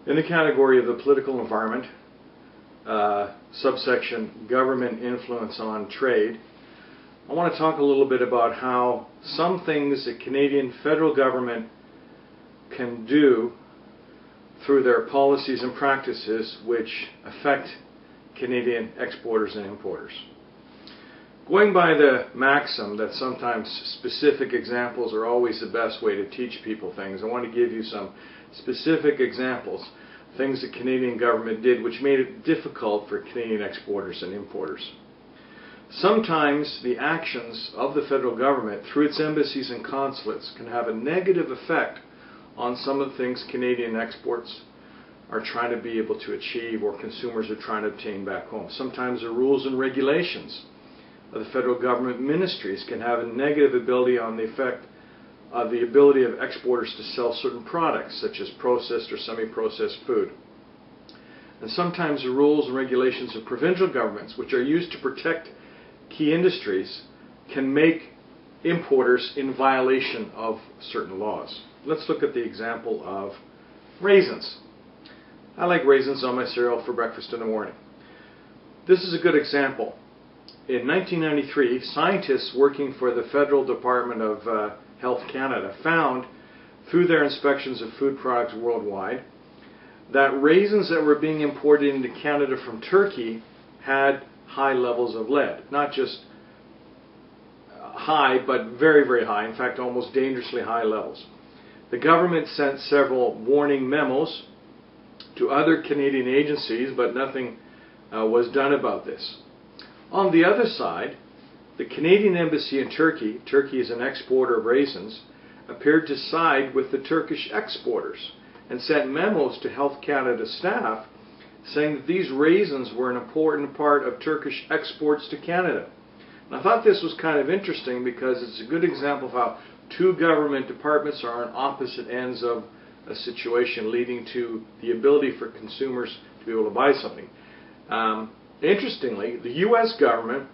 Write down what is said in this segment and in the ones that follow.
In the category of the political environment, subsection government influence on trade, I want to talk a little bit about how some things the Canadian federal government can do through their policies and practices which affect Canadian exporters and importers. Going by the maxim that sometimes specific examples are always the best way to teach people things, I want to give you some specific examples, things the Canadian government did which made it difficult for Canadian exporters and importers. Sometimes the actions of the federal government through its embassies and consulates can have a negative effect on some of the things Canadian exports are trying to be able to achieve or consumers are trying to obtain back home. Sometimes the rules and regulations of the federal government ministries can have a negative ability on the effect of the ability of exporters to sell certain products such as processed or semi-processed food. And sometimes the rules and regulations of provincial governments, which are used to protect key industries, can make importers in violation of certain laws. Let's look at the example of raisins. I like raisins on my cereal for breakfast in the morning. This is a good example. In 1993, scientists working for the Federal Department of Health Canada found, through their inspections of food products worldwide, that raisins that were being imported into Canada from Turkey had high levels of lead. Not just high, but very, very high. In fact, almost dangerously high levels. The government sent several warning memos to other Canadian agencies, but nothing was done about this. On the other side, the Canadian Embassy in Turkey, Turkey is an exporter of raisins, appeared to side with the Turkish exporters and sent memos to Health Canada staff saying that these raisins were an important part of Turkish exports to Canada. And I thought this was kind of interesting because it's a good example of how two government departments are on opposite ends of a situation, leading to the ability for consumers to be able to buy something. Interestingly, the U.S. government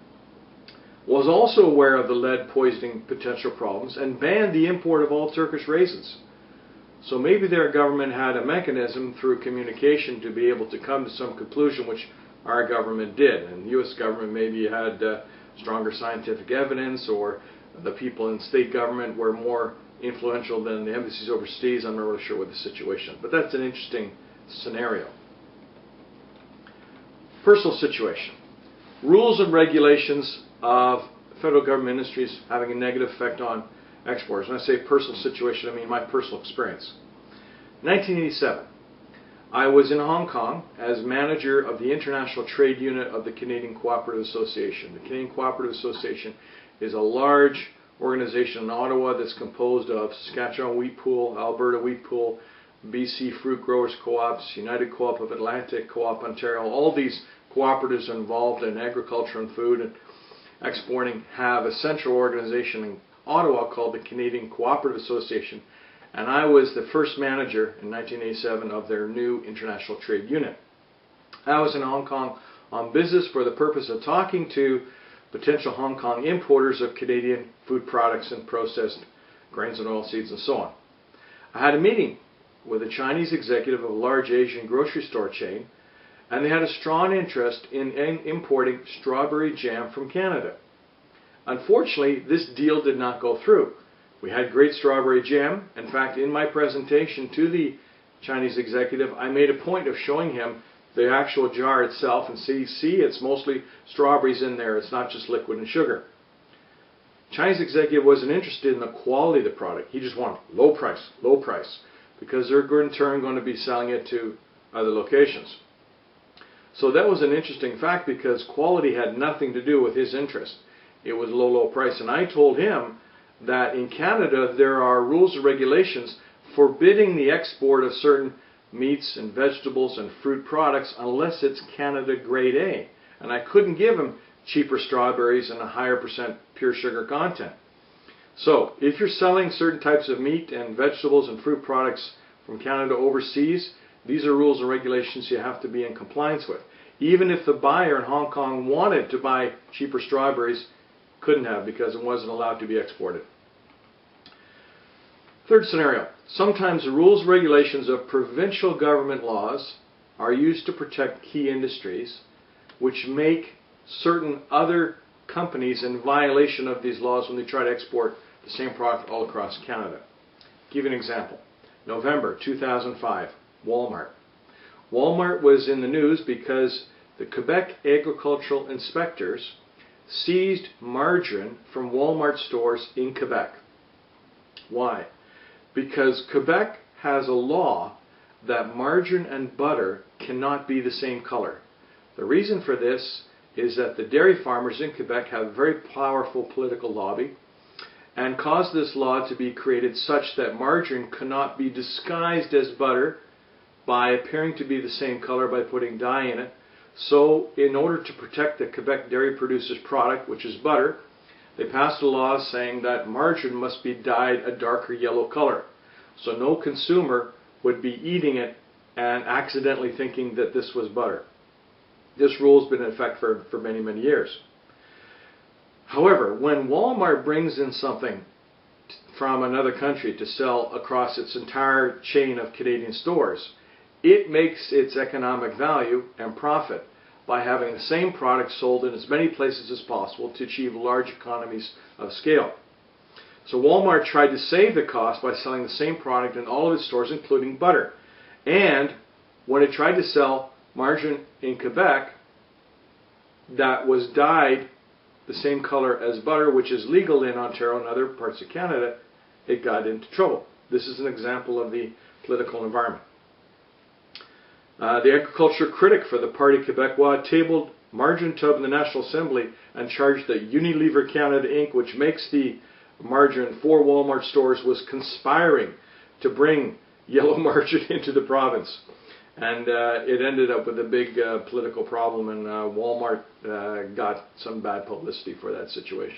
was also aware of the lead poisoning potential problems and banned the import of all Turkish raisins. So maybe their government had a mechanism through communication to be able to come to some conclusion, which our government did. And the U.S. government maybe had stronger scientific evidence, or the people in state government were more influential than the embassies overseas. I'm not really sure what the situation. But that's an interesting scenario. Personal situation. Rules and regulations of federal government ministries having a negative effect on exporters. When I say personal situation, I mean my personal experience. In 1987, I was in Hong Kong as manager of the International Trade Unit of the Canadian Cooperative Association. The Canadian Cooperative Association is a large organization in Ottawa that's composed of Saskatchewan Wheat Pool, Alberta Wheat Pool, BC Fruit Growers Co-ops, United Co-op of Atlantic, Co-op Ontario. All these cooperatives involved in agriculture and food and exporting have a central organization in Ottawa called the Canadian Cooperative Association, and I was the first manager in 1987 of their new international trade unit. I was in Hong Kong on business for the purpose of talking to potential Hong Kong importers of Canadian food products and processed grains and oilseeds and so on. I had a meeting with a Chinese executive of a large Asian grocery store chain, and they had a strong interest in importing strawberry jam from Canada. Unfortunately, this deal did not go through. We had great strawberry jam. In fact, in my presentation to the Chinese executive, I made a point of showing him the actual jar itself and see, it's mostly strawberries in there. It's not just liquid and sugar. Chinese executive wasn't interested in the quality of the product. He just wanted low price, because they're in turn going to be selling it to other locations. So that was an interesting fact, because quality had nothing to do with his interest. It was low price. And I told him that in Canada there are rules and regulations forbidding the export of certain meats and vegetables and fruit products unless it's Canada grade A. And I couldn't give him cheaper strawberries and a higher % pure sugar content. So if you're selling certain types of meat and vegetables and fruit products from Canada overseas, these are rules and regulations you have to be in compliance with. Even if the buyer in Hong Kong wanted to buy cheaper strawberries, couldn't have, because it wasn't allowed to be exported. Third scenario. Sometimes the rules and regulations of provincial government laws are used to protect key industries, which make certain other companies in violation of these laws when they try to export the same product all across Canada. I'll give you an example. November 2005, Walmart. Walmart was in the news because the Quebec agricultural inspectors seized margarine from Walmart stores in Quebec. Why? Because Quebec has a law that margarine and butter cannot be the same color. The reason for this is that the dairy farmers in Quebec have a very powerful political lobby and caused this law to be created such that margarine cannot be disguised as butter by appearing to be the same color by putting dye in it. So in order to protect the Quebec dairy producer's product, which is butter, they passed a law saying that margarine must be dyed a darker yellow color. So no consumer would be eating it and accidentally thinking that this was butter. This rule has been in effect for many, many years. However, when Walmart brings in something from another country to sell across its entire chain of Canadian stores, it makes its economic value and profit by having the same product sold in as many places as possible to achieve large economies of scale. So Walmart tried to save the cost by selling the same product in all of its stores, including butter. And when it tried to sell margarine in Quebec that was dyed the same color as butter, which is legal in Ontario and other parts of Canada, it got into trouble. This is an example of the political environment. The agriculture critic for the Parti Québécois tabled margarine tub in the National Assembly and charged that Unilever Canada Inc., which makes the margarine for Walmart stores, was conspiring to bring yellow margarine into the province. And it ended up with a big political problem, and Walmart got some bad publicity for that situation.